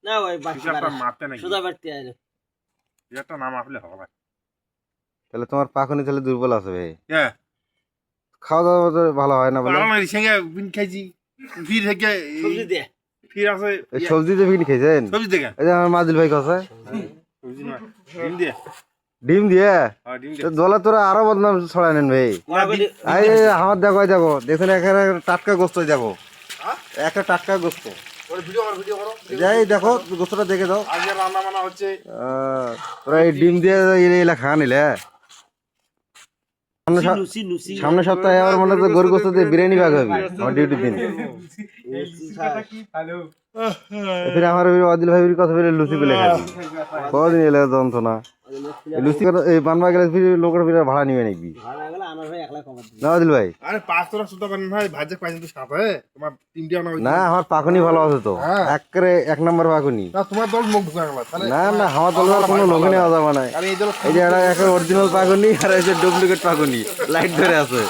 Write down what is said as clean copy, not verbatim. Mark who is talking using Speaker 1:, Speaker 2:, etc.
Speaker 1: না ওই সোজা বাড়তে আইলো
Speaker 2: একটা নাম আপনি হবে
Speaker 3: তাহলে তোমার পাখনি তাহলে দুর্বল আছে ভাই
Speaker 2: হ্যাঁ
Speaker 3: খাওয়া দাওয়া তো ভালো হয় না বলে
Speaker 2: ভালো লাগে সঙ্গে বিন খাইছি ফির থেকে
Speaker 1: সবজি দিয়ে
Speaker 2: ফির আছে
Speaker 3: এই সবজি দিয়ে বিক্রি খেয়েছেন
Speaker 2: সবজি দেখে
Speaker 3: এই যে আমার মাজিল ভাই কাছে
Speaker 2: সবজি না ডিম দিয়ে
Speaker 3: ডিম দিয়ে
Speaker 2: হ্যাঁ ডিম
Speaker 3: তো
Speaker 2: দিয়ে
Speaker 3: দোলা তোরা আরো বদনাম ছড়াই নেন ভাই এই আমার দেখো দেখো দেখুন এখানে টাটকা গোস্ত দেখো একটা টাটকা গোস্ত
Speaker 2: ভিডিও করো
Speaker 3: যাই দেখো গোস্তটা দেখে দাও
Speaker 2: আজকে রান্না বান্না হচ্ছে
Speaker 3: তোরা এই ডিম দিয়ে এলা খা নিলে সামনে সপ্তাহে আবার মনে হচ্ছে গরু গোস্ত দিয়ে বিরিয়ানি ভাগ হবে আমার ডিউটির দিন ফির আমার আদিল ভাইয়ের কথা বলে লুচি পেলে খাবি কদিন এলে যন্ত্র না লুচি এই বানবা গেলে ফির লোকের ফিরে ভাড়া নিবে নাকি না আদিল ভাই
Speaker 2: আরে পাঁচ তোরা সুতো করেন ভাই ভাজে পাইছেন তো সাথে তোমার তিনটি আনা
Speaker 3: না আমার পাখনি ভালো আছে তো একেবারে এক নম্বর পাখনি
Speaker 2: না তোমার দল মুখ ঢুকে গেল তাহলে
Speaker 3: না না আমার দলের কোনো লোক নেওয়া যাবে না
Speaker 2: আরে এই দল
Speaker 3: এই যে একটা অরিজিনাল পাখনি আর এই যে ডুপ্লিকেট পাখনি লাইট ধরে আছে